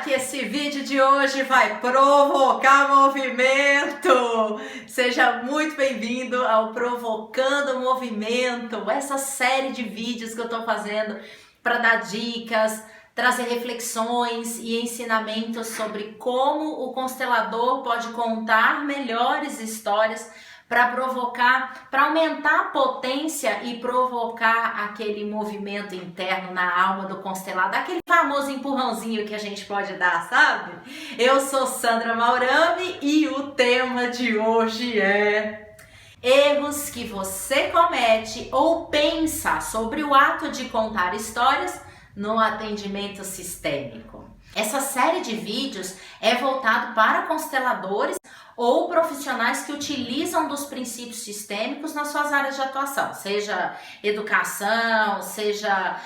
que esse vídeo de hoje vai provocar movimento. Seja muito bem-vindo ao Provocando Movimento, essa série de vídeos que eu tô fazendo para dar dicas, trazer reflexões e ensinamentos sobre como o constelador pode contar melhores histórias para provocar, para aumentar a potência e provocar aquele movimento interno na alma do constelado, aquele famoso empurrãozinho que a gente pode dar, sabe? Eu sou Sandra Maurami e o tema de hoje é erros que você comete ou pensa sobre o ato de contar histórias no atendimento sistêmico. Essa série de vídeos é voltado para consteladores ou profissionais que utilizam dos princípios sistêmicos nas suas áreas de atuação, seja educação, seja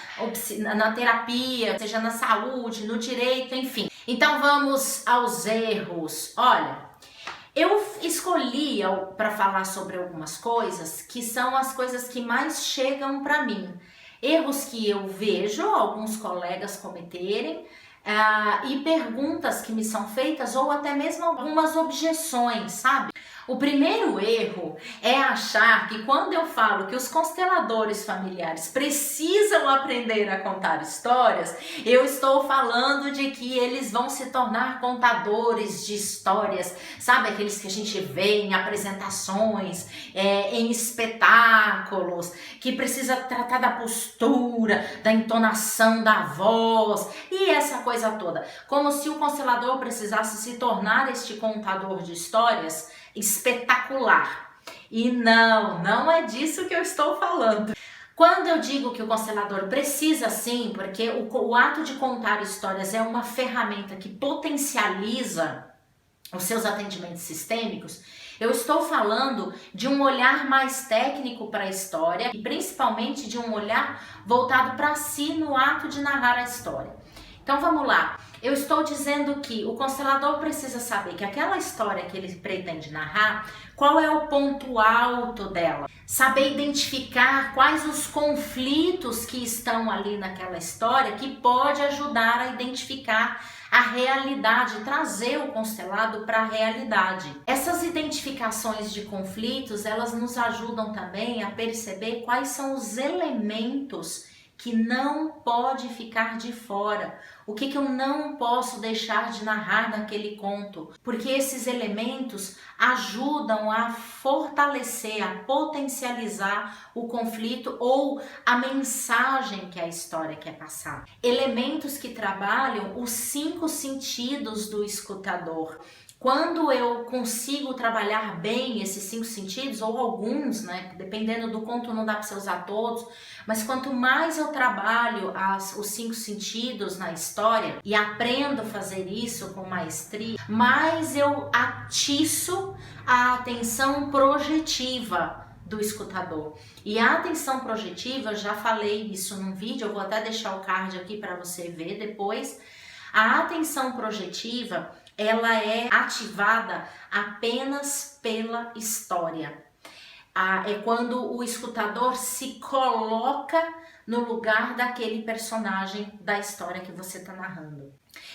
na terapia, seja na saúde, no direito, enfim. Então vamos aos erros. Olha, eu escolhi para falar sobre algumas coisas que são as coisas que mais chegam para mim. Erros que eu vejo alguns colegas cometerem, e perguntas que me são feitas ou até mesmo algumas objeções, sabe? O primeiro erro é achar que quando eu falo que os consteladores familiares precisam aprender a contar histórias, eu estou falando de que eles vão se tornar contadores de histórias, sabe? Aqueles que a gente vê em apresentações, em espetáculos, que precisa tratar da postura, da entonação da voz e essa coisa toda. Como se o constelador precisasse se tornar este contador de histórias espetacular. E não é disso que eu estou falando. Quando eu digo que o constelador precisa sim, porque o ato de contar histórias é uma ferramenta que potencializa os seus atendimentos sistêmicos, eu estou falando de um olhar mais técnico para a história e principalmente de um olhar voltado para si no ato de narrar a história. Então vamos lá. Eu estou dizendo que o constelador precisa saber que aquela história que ele pretende narrar, qual é o ponto alto dela. Saber identificar quais os conflitos que estão ali naquela história que pode ajudar a identificar a realidade, trazer o constelado para a realidade. Essas identificações de conflitos, elas nos ajudam também a perceber quais são os elementos que não pode ficar de fora, o que eu não posso deixar de narrar naquele conto, porque esses elementos ajudam a fortalecer, a potencializar o conflito ou a mensagem que a história quer passar. Elementos que trabalham os 5 sentidos do escutador. Quando eu consigo trabalhar bem esses 5 sentidos, ou alguns, né? Dependendo do conto não dá para você usar todos, mas quanto mais eu trabalho os 5 sentidos na história e aprendo a fazer isso com maestria, mais eu atiço a atenção projetiva do escutador. E a atenção projetiva, eu já falei isso num vídeo, eu vou até deixar o card aqui para você ver depois. A atenção projetiva, ela é ativada apenas pela história. É quando o escutador se coloca no lugar daquele personagem da história que você está narrando.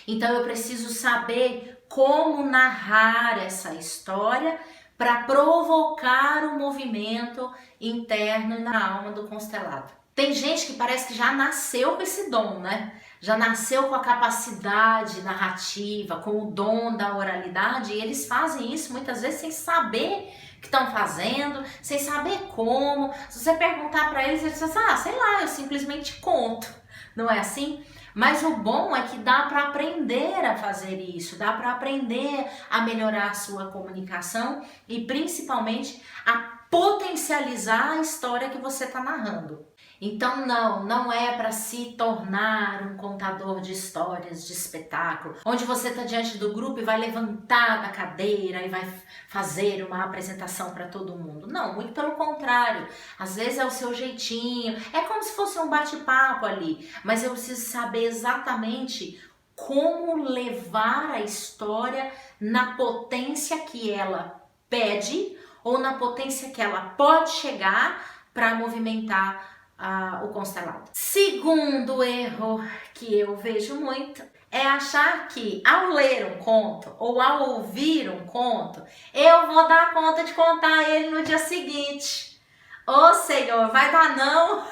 Então eu preciso saber como narrar essa história para provocar o movimento interno na alma do constelado. Tem gente que parece que já nasceu com esse dom, né? Já nasceu com a capacidade narrativa, com o dom da oralidade, e eles fazem isso muitas vezes sem saber o que estão fazendo, sem saber como. Se você perguntar para eles, eles dizem, sei lá, eu simplesmente conto. Não é assim? Mas o bom é que dá para aprender a fazer isso, dá para aprender a melhorar a sua comunicação e principalmente a potencializar a história que você está narrando. Então não é para se tornar um contador de histórias, de espetáculo, onde você está diante do grupo e vai levantar da cadeira e vai fazer uma apresentação para todo mundo. Não, muito pelo contrário. Às vezes é o seu jeitinho, é como se fosse um bate-papo ali, mas eu preciso saber exatamente como levar a história na potência que ela pede ou na potência que ela pode chegar para movimentar o constelado. Segundo erro que eu vejo muito é achar que ao ler um conto ou ao ouvir um conto, eu vou dar conta de contar ele no dia seguinte. Ô Senhor, vai dar não?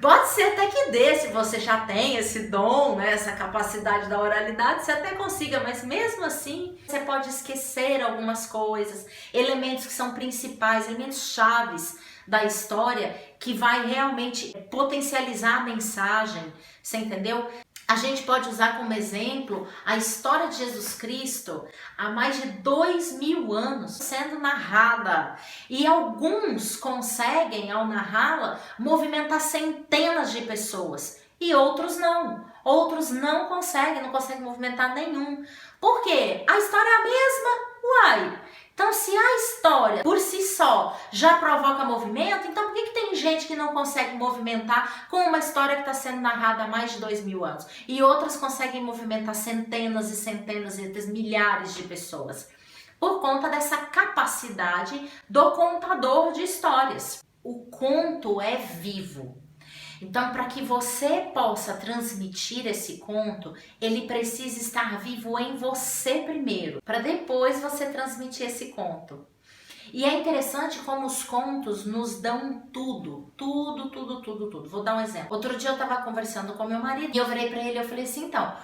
Pode ser até que dê, se você já tem esse dom, né, essa capacidade da oralidade, você até consiga, mas mesmo assim, você pode esquecer algumas coisas, elementos que são principais, elementos chaves da história, que vai realmente potencializar a mensagem, você entendeu? A gente pode usar como exemplo a história de Jesus Cristo há mais de 2000 anos sendo narrada. E alguns conseguem, ao narrá-la, movimentar centenas de pessoas. E outros não. Outros não conseguem movimentar nenhum. Por quê? A história é a mesma? Uai! Então, se a história por si só já provoca movimento, então por que tem gente que não consegue movimentar com uma história que está sendo narrada há mais de 2000 anos? E outras conseguem movimentar centenas e centenas e milhares de pessoas? Por conta dessa capacidade do contador de histórias. O conto é vivo. Então, para que você possa transmitir esse conto, ele precisa estar vivo em você primeiro, para depois você transmitir esse conto. E é interessante como os contos nos dão tudo. Vou dar um exemplo. Outro dia eu estava conversando com meu marido e eu virei para ele e eu falei assim, então,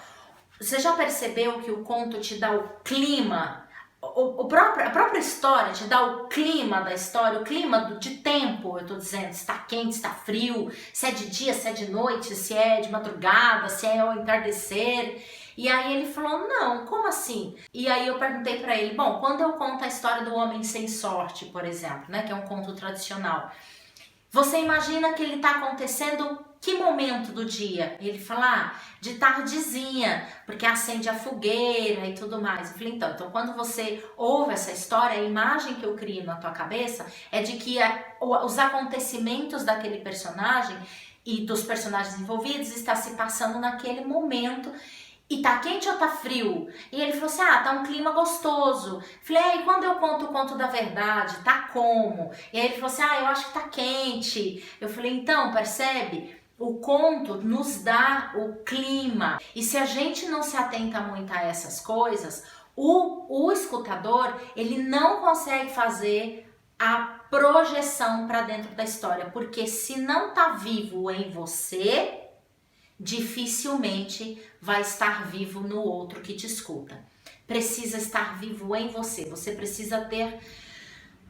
você já percebeu que o conto te dá o clima? A própria história te dá o clima da história, o clima de tempo, eu tô dizendo, se tá quente, se tá frio, se é de dia, se é de noite, se é de madrugada, se é ao entardecer. E aí ele falou, não, como assim? E aí eu perguntei pra ele, bom, quando eu conto a história do Homem Sem Sorte, por exemplo, né, que é um conto tradicional, você imagina que ele tá acontecendo que momento do dia? Ele fala, de tardezinha, porque acende a fogueira e tudo mais. Eu falei, então quando você ouve essa história, a imagem que eu crio na tua cabeça é de que os acontecimentos daquele personagem e dos personagens envolvidos está se passando naquele momento. E tá quente ou tá frio? E ele falou assim, tá um clima gostoso. Falei, e quando eu conto o conto da verdade, tá como? E aí ele falou assim, eu acho que tá quente. Eu falei, então, percebe? O conto nos dá o clima. E se a gente não se atenta muito a essas coisas, o escutador, ele não consegue fazer a projeção para dentro da história. Porque se não tá vivo em você, dificilmente vai estar vivo no outro que te escuta. Precisa estar vivo em você. Você precisa ter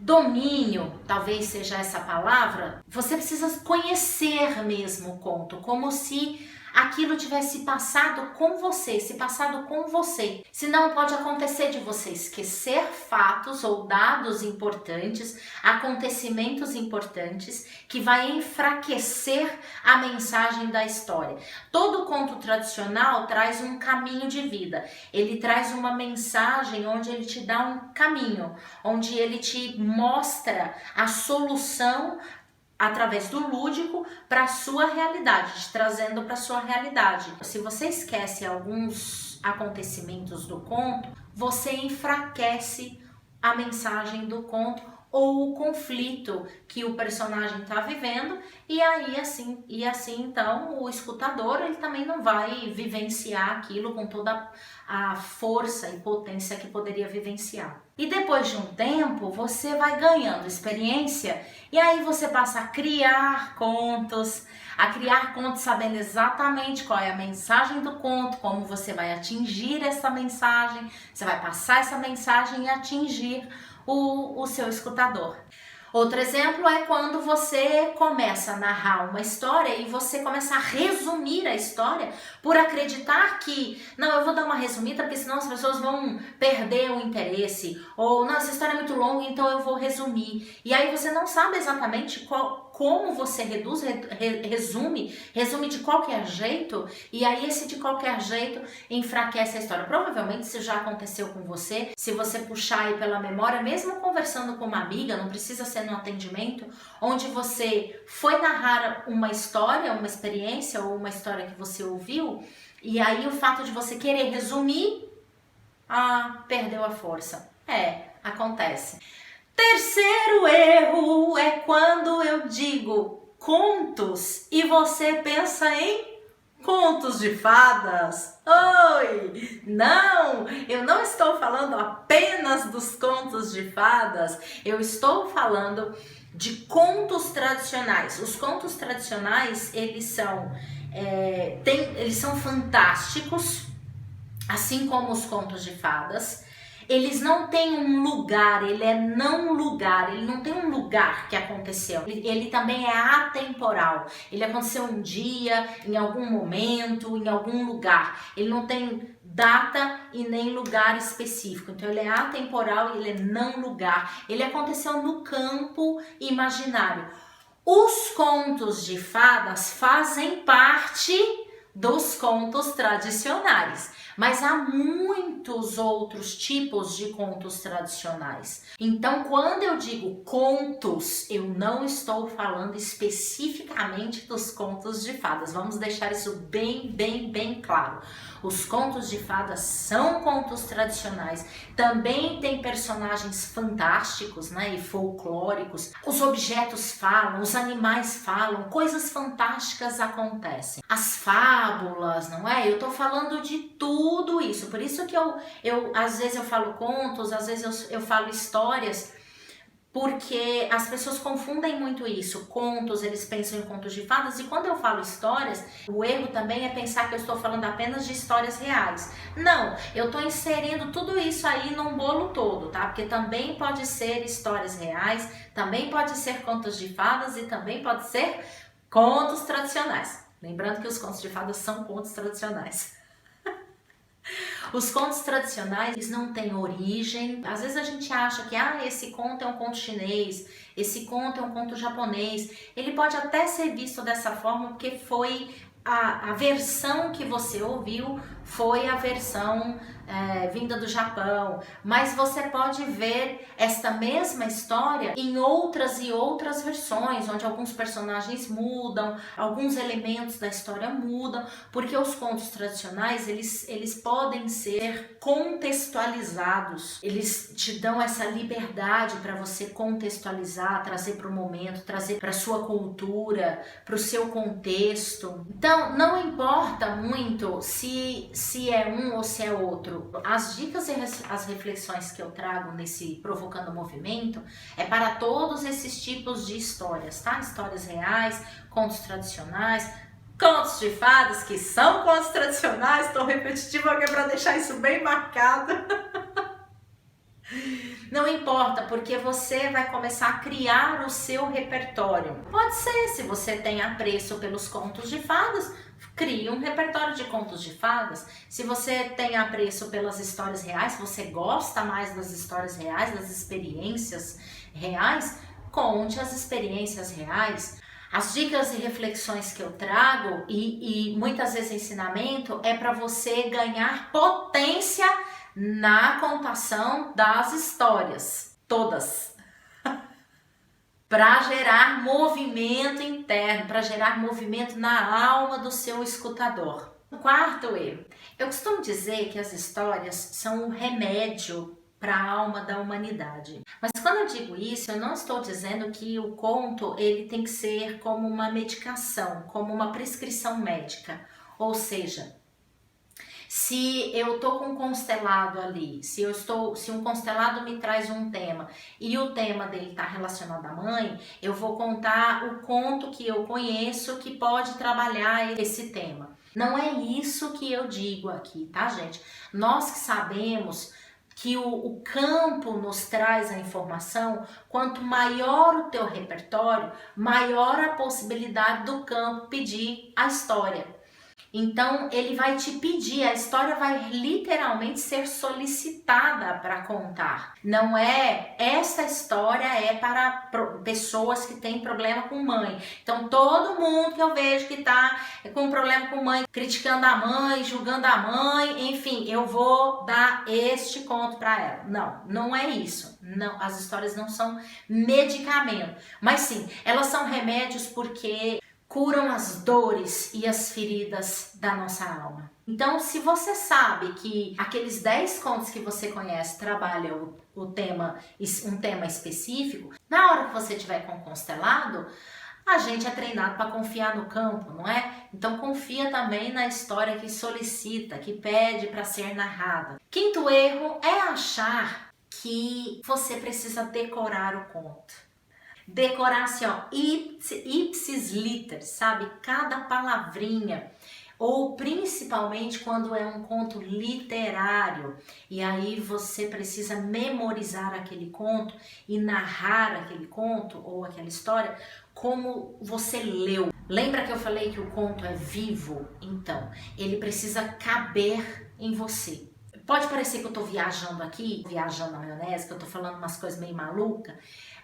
domínio, talvez seja essa palavra. Você precisa conhecer mesmo o conto, como se aquilo tivesse passado com você, se passado com você. Senão pode acontecer de você esquecer fatos ou dados importantes, acontecimentos importantes, que vai enfraquecer a mensagem da história. Todo conto tradicional traz um caminho de vida. Ele traz uma mensagem onde ele te dá um caminho, onde ele te mostra a solução através do lúdico para a sua realidade, te trazendo para a sua realidade. Se você esquece alguns acontecimentos do conto, você enfraquece a mensagem do conto ou o conflito que o personagem está vivendo, e assim então o escutador ele também não vai vivenciar aquilo com toda a força e potência que poderia vivenciar. E depois de um tempo você vai ganhando experiência e aí você passa a criar contos sabendo exatamente qual é a mensagem do conto, como você vai atingir essa mensagem, você vai passar essa mensagem e atingir o seu escutador. Outro exemplo é quando você começa a narrar uma história e você começa a resumir a história por acreditar que, não, eu vou dar uma resumida porque senão as pessoas vão perder o interesse, ou não, essa história é muito longa, então eu vou resumir. E aí você não sabe exatamente como você resume de qualquer jeito, e aí esse de qualquer jeito enfraquece a história. Provavelmente isso já aconteceu com você, se você puxar aí pela memória, mesmo conversando com uma amiga, não precisa ser no atendimento, onde você foi narrar uma história, uma experiência ou uma história que você ouviu, e aí o fato de você querer resumir, perdeu a força. Acontece. Terceiro erro é quando eu digo contos e você pensa em Contos de fadas? Oi! Não, eu não estou falando apenas dos contos de fadas, eu estou falando de contos tradicionais. Os contos tradicionais, eles são fantásticos, assim como os contos de fadas. Eles não têm um lugar, ele é não lugar, ele não tem um lugar que aconteceu. Ele também é atemporal. Ele aconteceu um dia, em algum momento, em algum lugar. Ele não tem data e nem lugar específico. Então ele é atemporal e ele é não lugar. Ele aconteceu no campo imaginário. Os contos de fadas fazem parte dos contos tradicionais, mas há muitos outros tipos de contos tradicionais. Então, quando eu digo contos, eu não estou falando especificamente dos contos de fadas. Vamos deixar isso bem claro. Os contos de fadas são contos tradicionais. Também tem personagens fantásticos, né, e folclóricos. Os objetos falam, os animais falam, coisas fantásticas acontecem. As fábulas, não é? Eu tô falando de tudo isso. Por isso que eu às vezes eu falo contos, às vezes eu falo histórias, porque as pessoas confundem muito isso. Contos, eles pensam em contos de fadas, e quando eu falo histórias, o erro também é pensar que eu estou falando apenas de histórias reais. Não, eu estou inserindo tudo isso aí num bolo todo, tá? Porque também pode ser histórias reais, também pode ser contos de fadas e também pode ser contos tradicionais. Lembrando que os contos de fadas são contos tradicionais. Os contos tradicionais, eles não têm origem. Às vezes a gente acha que esse conto é um conto chinês, esse conto é um conto japonês. Ele pode até ser visto dessa forma porque foi a versão que você ouviu, foi a versão vinda do Japão, mas você pode ver esta mesma história em outras e outras versões, onde alguns personagens mudam, alguns elementos da história mudam, porque os contos tradicionais, eles podem ser contextualizados, eles te dão essa liberdade para você contextualizar, trazer para o momento, trazer para a sua cultura, para o seu contexto. Então, não importa muito se é um ou se é outro. As dicas e as reflexões que eu trago nesse Provocando Movimento é para todos esses tipos de histórias, tá? Histórias reais, contos tradicionais, contos de fadas, que são contos tradicionais. Estou repetitiva aqui para deixar isso bem marcado. Não importa, porque você vai começar a criar o seu repertório. Pode ser, se você tem apreço pelos contos de fadas, crie um repertório de contos de fadas. Se você tem apreço pelas histórias reais, se você gosta mais das histórias reais, das experiências reais, conte as experiências reais. As dicas e reflexões que eu trago e muitas vezes ensinamento é para você ganhar potência na contação das histórias, todas, para gerar movimento interno, para gerar movimento na alma do seu escutador. O quarto erro, eu costumo dizer que as histórias são um remédio para a alma da humanidade. Mas quando eu digo isso, eu não estou dizendo que o conto ele tem que ser como uma medicação, como uma prescrição médica, ou seja, se eu tô com um constelado ali, se um constelado me traz um tema e o tema dele está relacionado à mãe, eu vou contar o conto que eu conheço que pode trabalhar esse tema. Não é isso que eu digo aqui, tá, gente? Nós que sabemos que o campo nos traz a informação, quanto maior o teu repertório, maior a possibilidade do campo pedir a história. Então ele vai te pedir, a história vai literalmente ser solicitada para contar. Não é, essa história é para pessoas que têm problema com mãe. Então todo mundo que eu vejo que tá com problema com mãe, criticando a mãe, julgando a mãe, enfim, eu vou dar este conto para ela. Não, não é isso. Não, as histórias não são medicamento, mas sim, elas são remédios porque curam as dores e as feridas da nossa alma. Então, se você sabe que aqueles 10 contos que você conhece trabalham um tema específico, na hora que você tiver com o constelado, A gente é treinado para confiar no campo, não é? Então confia também na história que solicita, que pede para ser narrada. Quinto erro é achar que você precisa decorar o conto. Decorar assim, ó, ipsis liter, sabe? Cada palavrinha. Ou principalmente quando é um conto literário e aí você precisa memorizar aquele conto e narrar aquele conto ou aquela história como você leu. Lembra que eu falei que o conto é vivo? Então, ele precisa caber em você. Pode parecer que eu tô viajando aqui, viajando na maionese, que eu tô falando umas coisas meio malucas,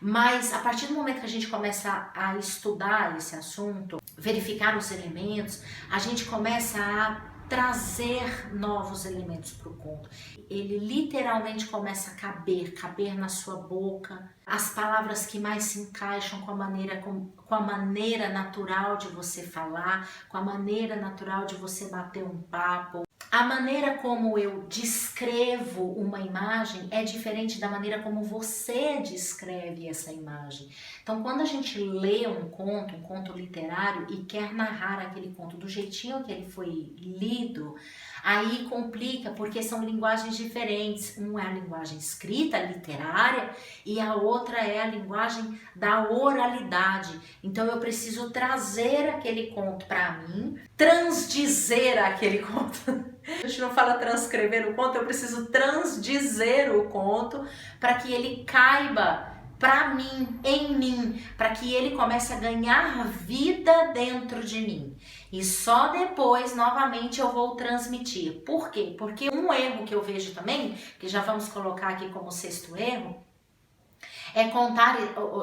mas a partir do momento que a gente começa a estudar esse assunto, verificar os elementos, a gente começa a trazer novos elementos para o conto. Ele literalmente começa a caber na sua boca, as palavras que mais se encaixam com a maneira natural de você falar, com a maneira natural de você bater um papo. A maneira como eu descrevo uma imagem é diferente da maneira como você descreve essa imagem. Então, quando a gente lê um conto literário e quer narrar aquele conto do jeitinho que ele foi lido, aí complica porque são linguagens diferentes. Uma é a linguagem escrita, literária, e a outra é a linguagem da oralidade. Então, eu preciso trazer aquele conto para mim, transdizer aquele conto. A gente não fala transcrever o conto, eu preciso transdizer o conto para que ele caiba para mim, em mim, para que ele comece a ganhar vida dentro de mim. E só depois, novamente, eu vou transmitir. Por quê? Porque um erro que eu vejo também, que já vamos colocar aqui como sexto erro, é contar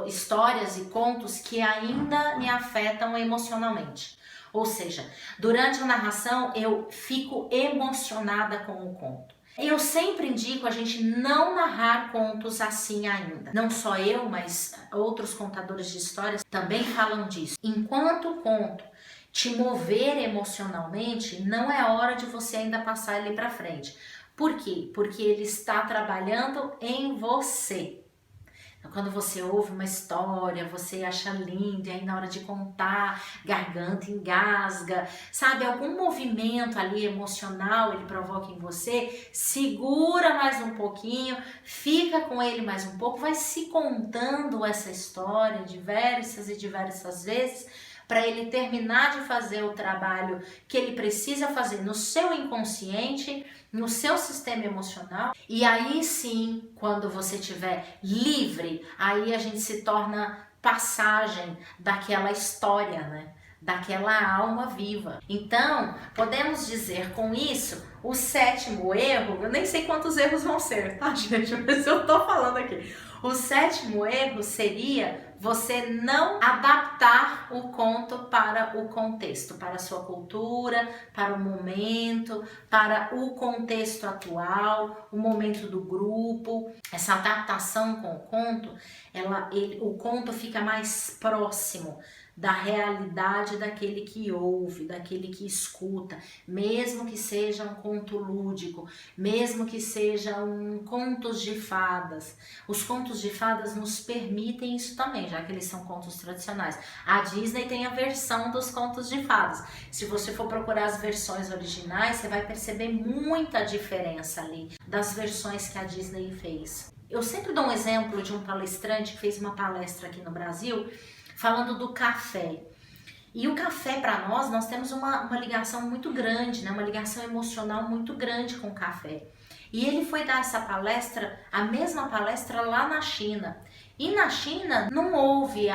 histórias e contos que ainda me afetam emocionalmente. Ou seja, durante a narração eu fico emocionada com o conto. Eu sempre indico a gente não narrar contos assim ainda. Não só eu, mas outros contadores de histórias também falam disso. Enquanto o conto te mover emocionalmente, não é hora de você ainda passar ele para frente. Por quê? Porque ele está trabalhando em você. Quando você ouve uma história, você acha lindo, e aí na hora de contar, garganta engasga, sabe? Algum movimento ali emocional ele provoca em você, segura mais um pouquinho, fica com ele mais um pouco, vai se contando essa história diversas e diversas vezes, para ele terminar de fazer o trabalho que ele precisa fazer no seu inconsciente, no seu sistema emocional. E aí sim, quando você estiver livre, aí a gente se torna passagem daquela história, né? Daquela alma viva. Então, podemos dizer com isso, o sétimo erro, eu nem sei quantos erros vão ser, tá, gente? Mas eu tô falando aqui. O sétimo erro seria você não adaptar o conto para o contexto, para a sua cultura, para o momento, para o contexto atual, o momento do grupo. Essa adaptação com o conto, o conto fica mais próximo da realidade daquele que ouve, daquele que escuta, mesmo que seja um conto lúdico, mesmo que sejam contos de fadas. Os contos de fadas nos permitem isso também, já que eles são contos tradicionais. A Disney tem a versão dos contos de fadas. Se você for procurar as versões originais, você vai perceber muita diferença ali das versões que a Disney fez. Eu sempre dou um exemplo de um palestrante que fez uma palestra aqui no Brasil, falando do café. E o café, para nós temos uma ligação muito grande, né? Uma ligação emocional muito grande com o café. E ele foi dar essa palestra, a mesma palestra lá na China. E na China não houve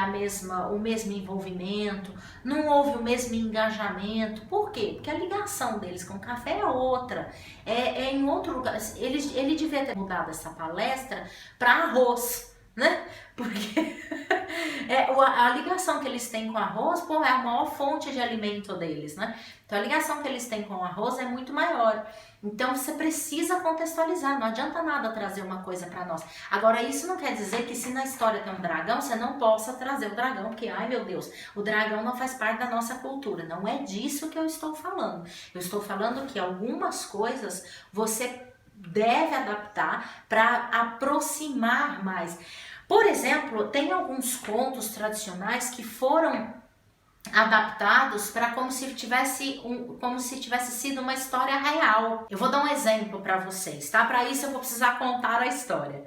o mesmo envolvimento, não houve o mesmo engajamento. Por quê? Porque a ligação deles com o café é outra, é em outro lugar. Ele devia ter mudado essa palestra para arroz, né? Porque a ligação que eles têm com arroz, é a maior fonte de alimento deles, né? Então a ligação que eles têm com o arroz é muito maior. Então você precisa contextualizar, não adianta nada trazer uma coisa para nós. Agora isso não quer dizer que se na história tem um dragão, você não possa trazer o dragão, porque ai meu Deus, o dragão não faz parte da nossa cultura. Não é disso que eu estou falando. Eu estou falando que algumas coisas você deve adaptar para aproximar mais. Por exemplo, tem alguns contos tradicionais que foram adaptados para como se tivesse sido uma história real. Eu vou dar um exemplo para vocês, tá? Para isso eu vou precisar contar a história.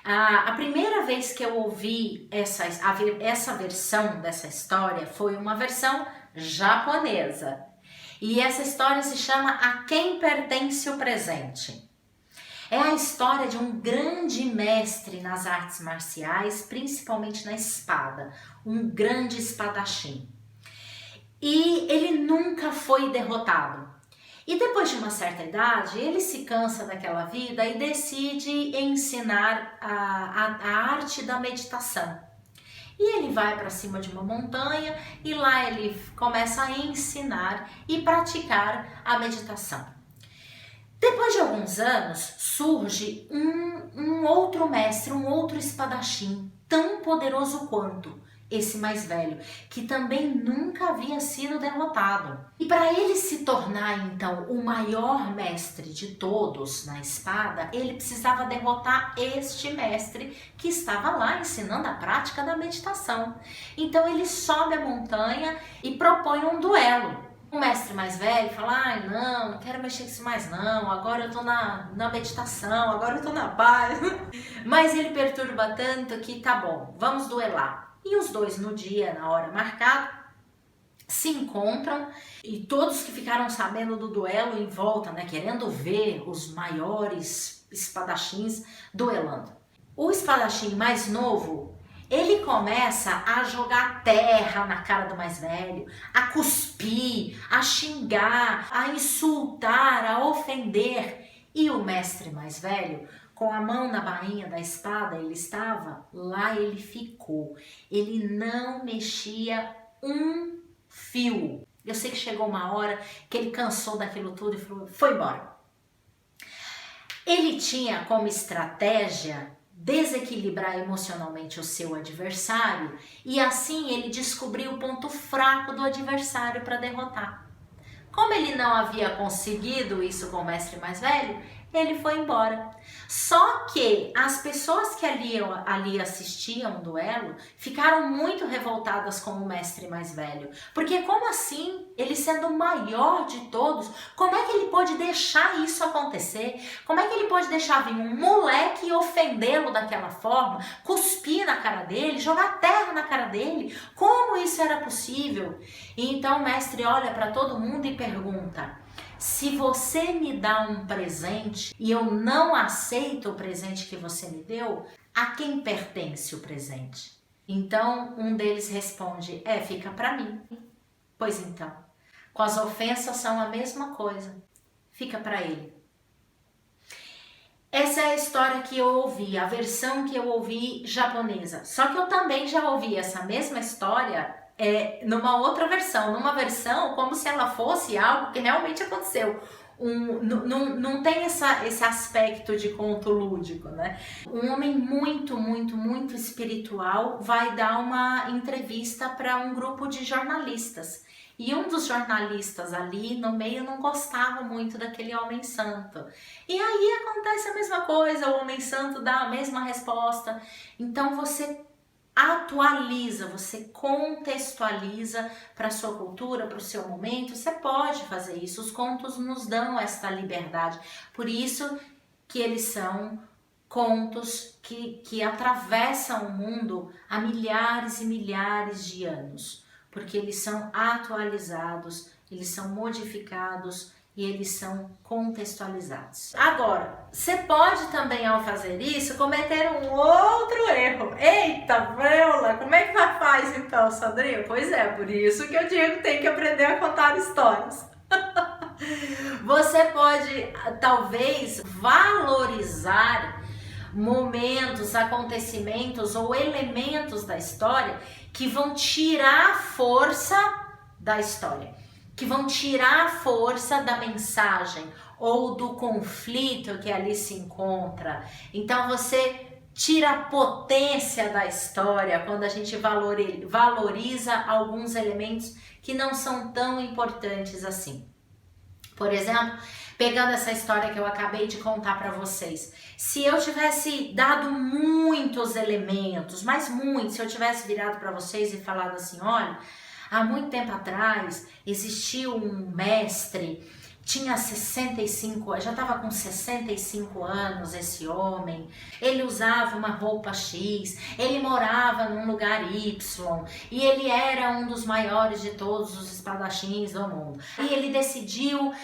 A primeira vez que eu ouvi essa versão dessa história foi uma versão japonesa. E essa história se chama A Quem Pertence o Presente. É a história de um grande mestre nas artes marciais, principalmente na espada, um grande espadachim. E ele nunca foi derrotado. E depois de uma certa idade, ele se cansa daquela vida e decide ensinar a arte da meditação. E ele vai para cima de uma montanha e lá ele começa a ensinar e praticar a meditação. Depois de alguns anos, surge um outro mestre, um outro espadachim, tão poderoso quanto esse mais velho, que também nunca havia sido derrotado. E para ele se tornar então o maior mestre de todos na espada, ele precisava derrotar este mestre que estava lá ensinando a prática da meditação. Então ele sobe a montanha e propõe um duelo. O mestre mais velho fala, ai não quero mexer com isso mais não, agora eu tô na meditação, agora eu tô na paz. Mas ele perturba tanto que tá bom, vamos duelar. E os dois no dia, na hora marcada, se encontram e todos que ficaram sabendo do duelo em volta, né, querendo ver os maiores espadachins duelando. O espadachim mais novo, ele começa a jogar terra na cara do mais velho, a cuspir, a xingar, a insultar, a ofender. E o mestre mais velho, com a mão na bainha da espada, ele estava, lá ele ficou. Ele não mexia um fio. Eu sei que chegou uma hora que ele cansou daquilo tudo e falou, foi embora. Ele tinha como estratégia desequilibrar emocionalmente o seu adversário e assim ele descobriu o ponto fraco do adversário para derrotar. Como ele não havia conseguido isso com o mestre mais velho, ele foi embora. Só que as pessoas que ali assistiam o duelo ficaram muito revoltadas com o mestre mais velho. Porque como assim, ele sendo o maior de todos, como é que ele pode deixar isso acontecer? Como é que ele pode deixar vir um moleque e ofendê-lo daquela forma, cuspir na cara dele, jogar terra na cara dele? Como isso era possível? E então o mestre olha para todo mundo e pergunta, se você me dá um presente e eu não aceito o presente que você me deu, a quem pertence o presente? Então um deles responde, fica para mim. Pois então, com as ofensas são a mesma coisa, fica para ele. Essa é a história que eu ouvi, a versão que eu ouvi japonesa. Só que eu também já ouvi essa mesma história numa outra versão, como se ela fosse algo que realmente aconteceu. Não tem esse aspecto de conto lúdico, né? Um homem muito, muito, muito espiritual vai dar uma entrevista para um grupo de jornalistas. E um dos jornalistas ali no meio não gostava muito daquele homem santo. E aí acontece a mesma coisa, o homem santo dá a mesma resposta. Então você atualiza, você contextualiza para a sua cultura, para o seu momento, você pode fazer isso, os contos nos dão esta liberdade, por isso que eles são contos que atravessam o mundo há milhares e milhares de anos, porque eles são atualizados, eles são modificados, e eles são contextualizados. Agora, você pode também ao fazer isso cometer um outro erro. Eita, Vreula, como é que faz então, Sandrinha? Pois é, por isso que eu digo que tem que aprender a contar histórias. Você pode talvez valorizar momentos, acontecimentos ou elementos da história que vão tirar a força da história, que vão tirar a força da mensagem ou do conflito que ali se encontra. Então você tira a potência da história quando a gente valoriza alguns elementos que não são tão importantes assim. Por exemplo, Pegando essa história que eu acabei de contar para vocês, se eu tivesse dado muitos elementos, mas muitos, se eu tivesse virado para vocês e falado assim, olha, há muito tempo atrás existiu um mestre, tinha 65, já estava com 65 anos esse homem, ele usava uma roupa X, ele morava num lugar Y e ele era um dos maiores de todos os espadachins do mundo. E ele decidiu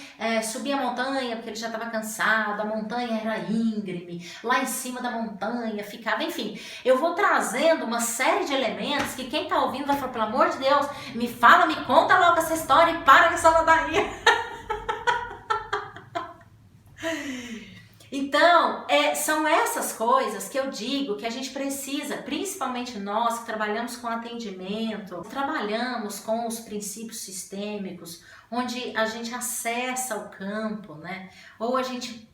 subir a montanha porque ele já estava cansado, a montanha era íngreme, lá em cima da montanha ficava, enfim, eu vou trazendo uma série de elementos que quem está ouvindo vai falar, pelo amor de Deus, me fala, me conta logo essa história e para com essa ladainha. Então, são essas coisas que eu digo que a gente precisa, principalmente nós que trabalhamos com atendimento, trabalhamos com os princípios sistêmicos, onde a gente acessa o campo, né? Ou a gente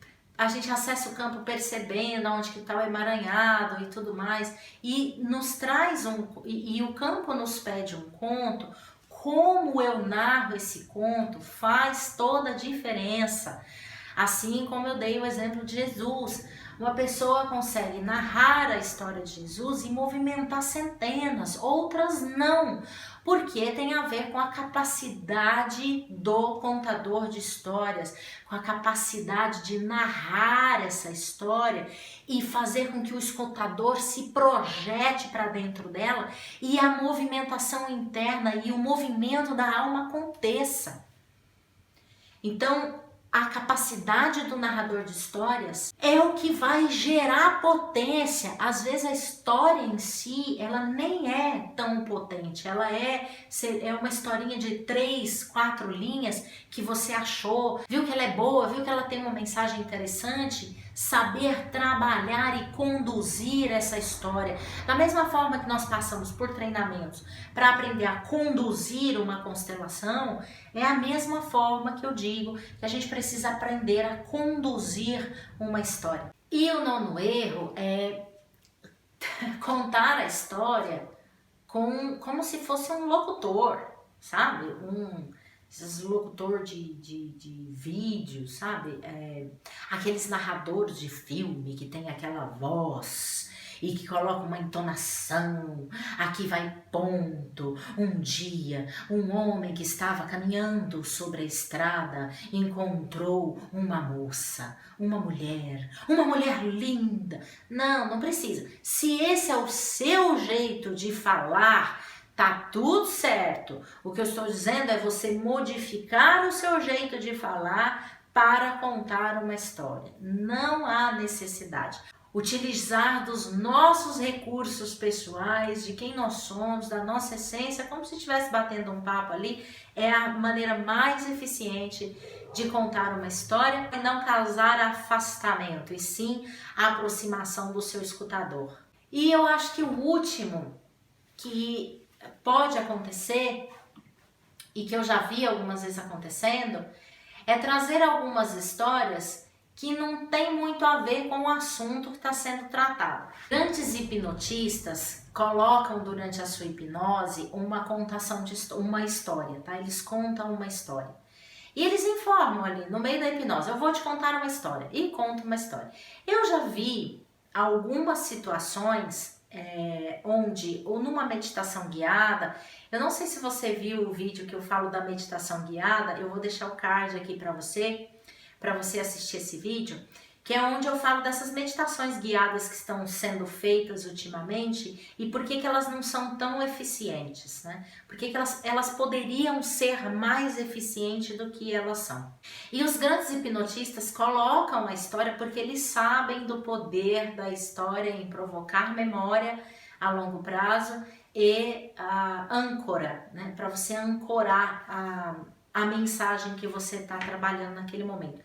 acessa o campo percebendo onde que está o emaranhado e tudo mais, e nos traz e o campo nos pede um conto. Como eu narro esse conto faz toda a diferença. Assim como eu dei o exemplo de Jesus, uma pessoa consegue narrar a história de Jesus e movimentar centenas, outras não, porque tem a ver com a capacidade do contador de histórias, com a capacidade de narrar essa história e fazer com que o escutador se projete para dentro dela e a movimentação interna e o movimento da alma aconteça. Então, a capacidade do narrador de histórias é o que vai gerar potência. Às vezes a história em si, ela nem é tão potente. Ela é uma historinha de 3, 4 linhas que você achou, viu que ela é boa, viu que ela tem uma mensagem interessante. Saber trabalhar e conduzir essa história. Da mesma forma que nós passamos por treinamentos para aprender a conduzir uma constelação, é a mesma forma que eu digo que a gente precisa aprender a conduzir uma história. E o nono erro é contar a história como se fosse um locutor, sabe? Esses locutor de vídeo, sabe? Aqueles narradores de filme que tem aquela voz e que colocam uma entonação, aqui vai ponto. Um dia, um homem que estava caminhando sobre a estrada encontrou uma moça, uma mulher linda. Não precisa. Se esse é o seu jeito de falar, tá tudo certo. O que eu estou dizendo é você modificar o seu jeito de falar para contar uma história. Não há necessidade. Utilizar dos nossos recursos pessoais, de quem nós somos, da nossa essência, como se estivesse batendo um papo ali, é a maneira mais eficiente de contar uma história e não causar afastamento, e sim a aproximação do seu escutador. E eu acho que o último que pode acontecer, e que eu já vi algumas vezes acontecendo, é trazer algumas histórias que não tem muito a ver com o assunto que está sendo tratado. Grandes hipnotistas colocam durante a sua hipnose uma contação de uma história, tá? Eles contam uma história. E eles informam ali, no meio da hipnose, eu vou te contar uma história, e conta uma história. Eu já vi algumas situações onde, ou numa meditação guiada, eu não sei se você viu o vídeo que eu falo da meditação guiada, eu vou deixar o card aqui para você assistir esse vídeo, que é onde eu falo dessas meditações guiadas que estão sendo feitas ultimamente e por que elas não são tão eficientes, né? Por que elas poderiam ser mais eficientes do que elas são. E os grandes hipnotistas colocam a história porque eles sabem do poder da história em provocar memória a longo prazo e a âncora, né? Para você ancorar a mensagem que você está trabalhando naquele momento.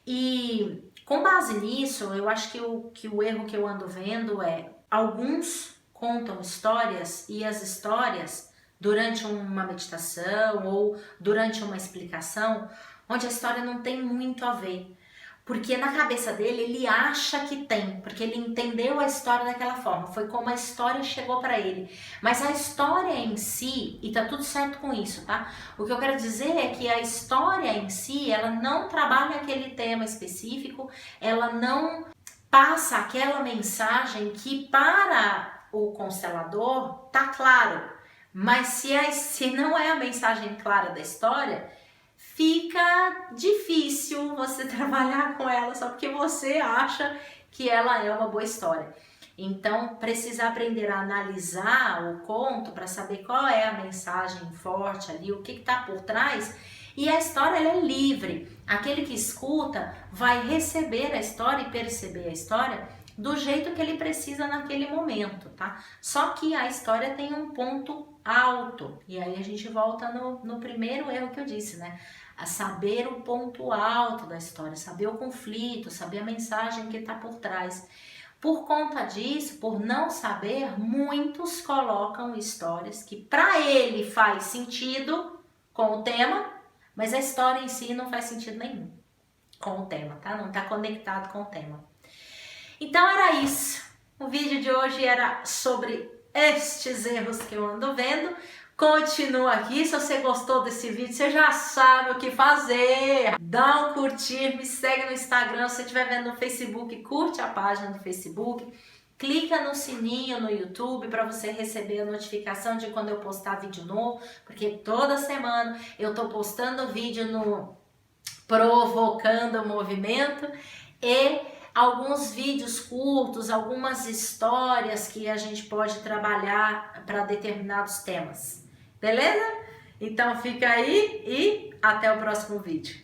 E com base nisso, eu acho que o erro que eu ando vendo é alguns contam histórias e as histórias durante uma meditação ou durante uma explicação, onde a história não tem muito a ver. Porque na cabeça dele, ele acha que tem, porque ele entendeu a história daquela forma, foi como a história chegou para ele. Mas a história em si, e tá tudo certo com isso, tá? O que eu quero dizer é que a história em si, ela não trabalha aquele tema específico, ela não passa aquela mensagem que para o constelador tá claro. Mas se não é a mensagem clara da história, fica difícil você trabalhar com ela só porque você acha que ela é uma boa história. Então, precisa aprender a analisar o conto para saber qual é a mensagem forte ali, o que está por trás. E a história ela é livre. Aquele que escuta vai receber a história e perceber a história do jeito que ele precisa naquele momento, tá? Só que a história tem um ponto alto. E aí a gente volta no primeiro erro que eu disse, né? A saber o ponto alto da história, saber o conflito, saber a mensagem que está por trás. Por conta disso, por não saber, muitos colocam histórias que para ele faz sentido com o tema, mas a história em si não faz sentido nenhum com o tema, tá? Não está conectado com o tema. Então era isso. O vídeo de hoje era sobre estes erros que eu ando vendo. Continua aqui, se você gostou desse vídeo, você já sabe o que fazer. Dá um curtir, me segue no Instagram, se você estiver vendo no Facebook, curte a página do Facebook. Clica no sininho no YouTube para você receber a notificação de quando eu postar vídeo novo, porque toda semana eu tô postando vídeo no Provocando o Movimento e alguns vídeos curtos, algumas histórias que a gente pode trabalhar para determinados temas. Beleza? Então fica aí e até o próximo vídeo.